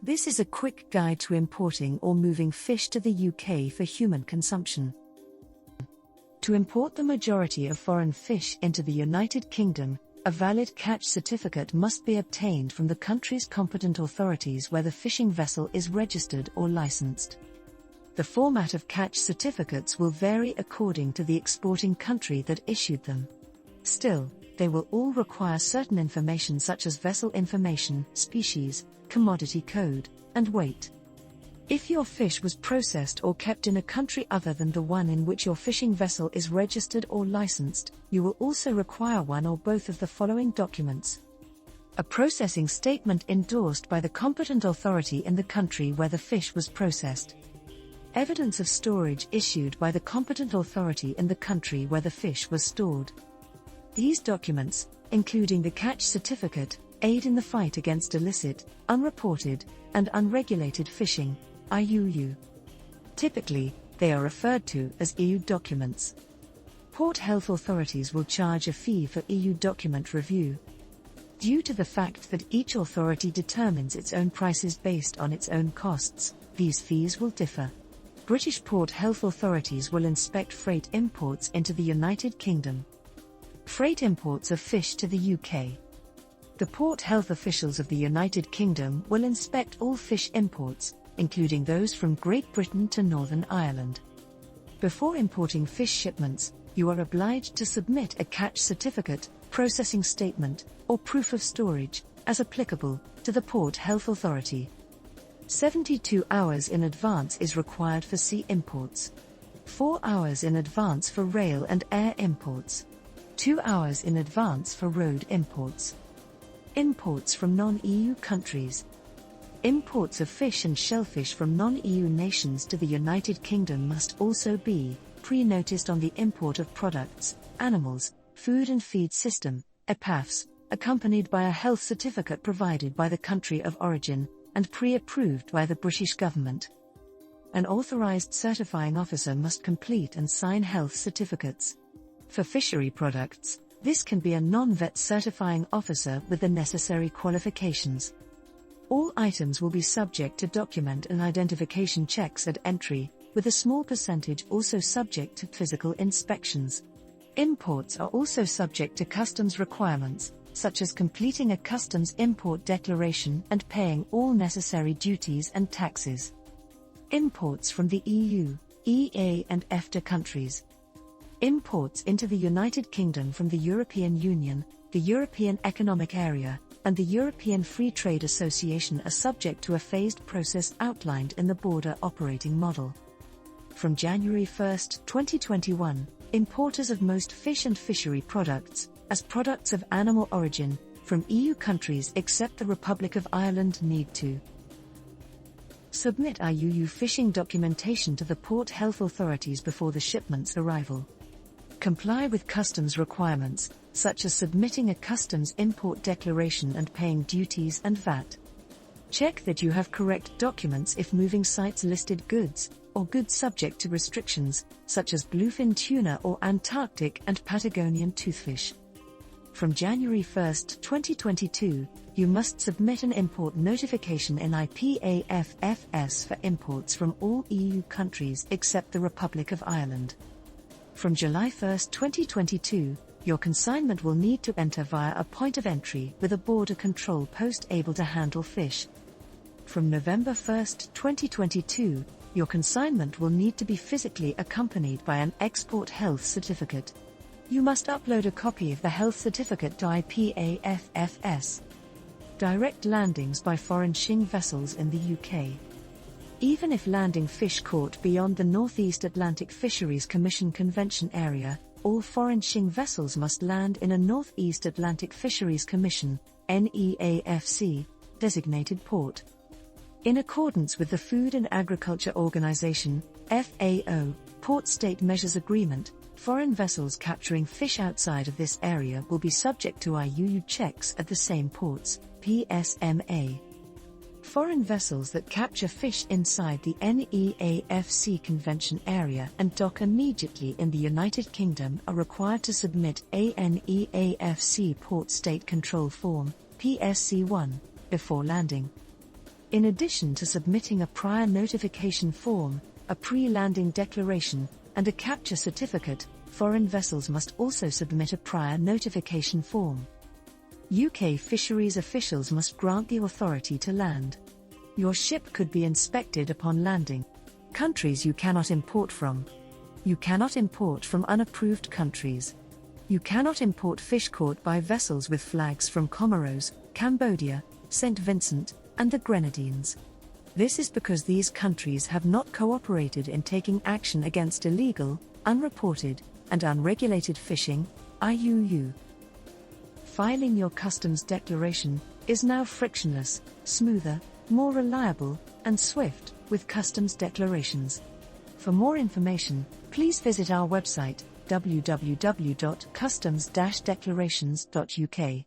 This is a quick guide to importing or moving fish to the UK for human consumption. To import the majority of foreign fish into the United Kingdom, a valid catch certificate must be obtained from the country's competent authorities where the fishing vessel is registered or licensed. The format of catch certificates will vary according to the exporting country that issued them. Still, they will all require certain information such as vessel information, species, commodity code, and weight. If your fish was processed or kept in a country other than the one in which your fishing vessel is registered or licensed, you will also require one or both of the following documents: a processing statement endorsed by the competent authority in the country where the fish was processed, evidence of storage issued by the competent authority in the country where the fish was stored. These documents, including the catch certificate, aid in the fight against illicit, unreported, and unregulated fishing, IUU. Typically, they are referred to as EU documents. Port health authorities will charge a fee for EU document review. Due to the fact that each authority determines its own prices based on its own costs, these fees will differ. British port health authorities will inspect freight imports into the United Kingdom. Freight imports of fish to the UK. The port health officials of the United Kingdom will inspect all fish imports, including those from Great Britain to Northern Ireland. Before importing fish shipments, you are obliged to submit a catch certificate, processing statement, or proof of storage, as applicable, to the Port Health Authority. 72 hours in advance is required for sea imports. 4 hours in advance for rail and air imports. 2 hours in advance for road imports. Imports from non-EU countries. Imports of fish and shellfish from non-EU nations to the United Kingdom must also be pre-noticed on the import of products, animals, food and feed system, EPAFS, accompanied by a health certificate provided by the country of origin, and pre-approved by the British government. An authorized certifying officer must complete and sign health certificates. For fishery products, this can be a non-vet certifying officer with the necessary qualifications. All items will be subject to document and identification checks at entry, with a small percentage also subject to physical inspections. Imports are also subject to customs requirements, such as completing a customs import declaration and paying all necessary duties and taxes. Imports from the EU, EA and EFTA countries. Imports into the United Kingdom from the European Union, the European Economic Area, and the European Free Trade Association are subject to a phased process outlined in the Border Operating Model. From January 1, 2021, importers of most fish and fishery products, as products of animal origin, from EU countries except the Republic of Ireland need to submit IUU fishing documentation to the port health authorities before the shipment's arrival. Comply with customs requirements, such as submitting a customs import declaration and paying duties and VAT. Check that you have correct documents if moving sites listed goods, or goods subject to restrictions, such as bluefin tuna or Antarctic and Patagonian toothfish. From January 1, 2022, you must submit an import notification in IPAFFS for imports from all EU countries except the Republic of Ireland. From July 1, 2022, your consignment will need to enter via a point of entry with a border control post able to handle fish. From November 1, 2022, your consignment will need to be physically accompanied by an export health certificate. You must upload a copy of the health certificate to IPAFFS. Direct landings by foreign shipping vessels in the UK. Even if landing fish caught beyond the Northeast Atlantic Fisheries Commission Convention area, all foreign shipping vessels must land in a Northeast Atlantic Fisheries Commission (NEAFC) designated port. In accordance with the Food and Agriculture Organization (FAO) Port State Measures Agreement, foreign vessels capturing fish outside of this area will be subject to IUU checks at the same ports, PSMA. Foreign vessels that capture fish inside the NEAFC convention area and dock immediately in the United Kingdom are required to submit a NEAFC Port State Control Form, PSC1, before landing. In addition to submitting a prior notification form, a pre-landing declaration, and a capture certificate, foreign vessels must also submit a prior notification form. UK fisheries officials must grant the authority to land. Your ship could be inspected upon landing. Countries you cannot import from. You cannot import from unapproved countries. You cannot import fish caught by vessels with flags from Comoros, Cambodia, St. Vincent, and the Grenadines. This is because these countries have not cooperated in taking action against illegal, unreported, and unregulated fishing, IUU. Filing your customs declaration is now frictionless, smoother, more reliable, and swift with customs declarations. For more information, please visit our website www.customs-declarations.uk.